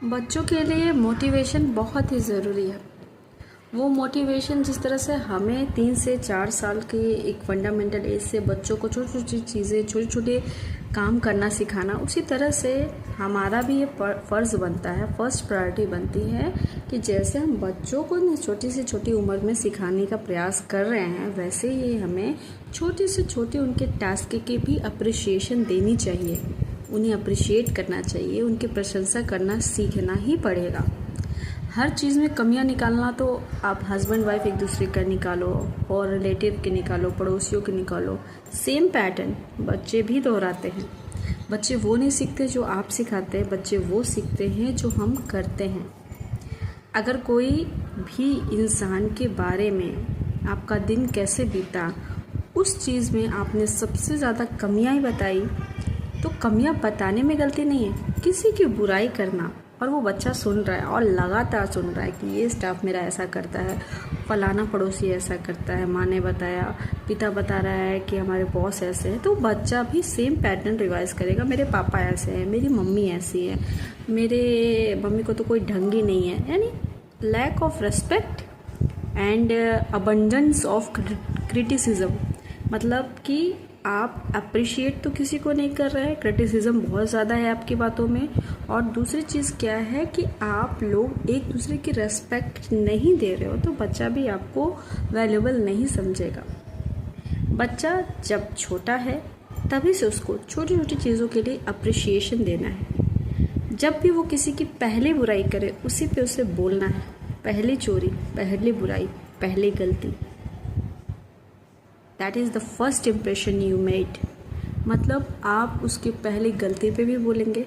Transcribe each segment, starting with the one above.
बच्चों के लिए मोटिवेशन बहुत ही ज़रूरी है। वो मोटिवेशन जिस तरह से हमें 3 से 4 साल के एक फंडामेंटल एज से बच्चों को छोटी-छोटी चीज़ें, छोटे-छोटे काम करना सिखाना, उसी तरह से हमारा भी ये फ़र्ज़ बनता है, फर्स्ट प्रायोरिटी बनती है कि जैसे हम बच्चों को छोटी से छोटी उम्र में सिखाने का प्रयास कर रहे हैं, वैसे ही हमें छोटे से छोटे उनके टास्क की भी अप्रिशिएशन देनी चाहिए। उन्हें अप्रिशिएट करना चाहिए, उनकी प्रशंसा करना सीखना ही पड़ेगा। हर चीज़ में कमियां निकालना तो आप हस्बैंड वाइफ एक दूसरे का निकालो और रिलेटिव के निकालो, पड़ोसियों के निकालो, सेम पैटर्न बच्चे भी दोहराते हैं। बच्चे वो नहीं सीखते जो आप सिखाते हैं, बच्चे वो सीखते हैं जो हम करते हैं। अगर कोई भी इंसान के बारे में आपका दिन कैसे बीता, उस चीज़ में आपने सबसे ज़्यादा कमियां ही बताई, तो कमियां बताने में गलती नहीं है। किसी की बुराई करना और वो बच्चा सुन रहा है और लगातार सुन रहा है कि ये स्टाफ मेरा ऐसा करता है, फलाना पड़ोसी ऐसा करता है, माँ ने बताया, पिता बता रहा है कि हमारे बॉस ऐसे हैं, तो बच्चा भी सेम पैटर्न रिवाइज करेगा। मेरे पापा ऐसे हैं, मेरी मम्मी ऐसी है, मेरे मम्मी को तो कोई ढंग ही नहीं है। यानी lack of respect and abundance of criticism, मतलब कि आप अप्रिशिएट तो किसी को नहीं कर रहे हैं, क्रिटिसिज्म बहुत ज़्यादा है आपकी बातों में। और दूसरी चीज़ क्या है कि आप लोग एक दूसरे की रेस्पेक्ट नहीं दे रहे हो, तो बच्चा भी आपको वैल्यूएबल नहीं समझेगा। बच्चा जब छोटा है तभी से उसको छोटी छोटी चीज़ों के लिए अप्रिशिएशन देना है। जब भी वो किसी की पहली बुराई करे, उसी पे उसे बोलना है, पहली चोरी, पहली बुराई, पहली गलती, that is the first impression you made. मतलब आप उसकी पहली गलती पे भी बोलेंगे,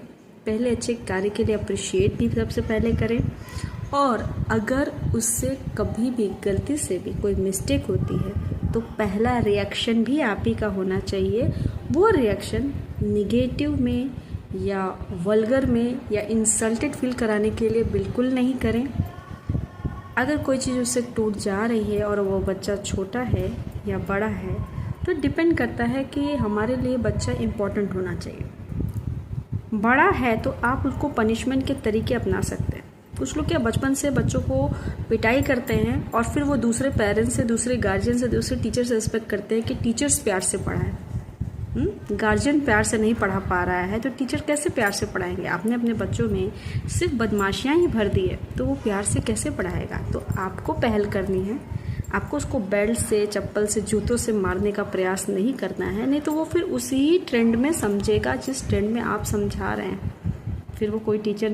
पहले अच्छे कार्य के लिए अप्रिशिएट भी सबसे पहले करें। और अगर उससे कभी भी गलती से भी कोई मिस्टेक होती है, तो पहला रिएक्शन भी आप ही का होना चाहिए। वो रिएक्शन निगेटिव में या वल्गर में या इंसल्टेड फील कराने के लिए बिल्कुल नहीं करें। अगर कोई चीज़ उससे टूट जा रही है और वो बच्चा छोटा है या बड़ा है, तो डिपेंड करता है कि हमारे लिए बच्चा इम्पोर्टेंट होना चाहिए। बड़ा है तो आप उसको पनिशमेंट के तरीके अपना सकते हैं। कुछ लोग क्या बचपन से बच्चों को पिटाई करते हैं और फिर वो दूसरे पेरेंट्स से, दूसरे गार्जियन से, दूसरे टीचर से एक्सपेक्ट करते हैं कि टीचर्स प्यार से पढ़ाएं। गार्जियन प्यार से नहीं पढ़ा पा रहा है तो टीचर कैसे प्यार से पढ़ाएंगे? आपने अपने बच्चों में सिर्फ बदमाशियाँ ही भर दी है, तो वो प्यार से कैसे पढ़ाएगा? तो आपको पहल करनी है। आपको उसको बेल्ट से, चप्पल से, जूतों से मारने का प्रयास नहीं करना है, नहीं तो वो फिर उसी ट्रेंड में समझेगा जिस ट्रेंड में आप समझा रहे हैं। फिर वो कोई टीचर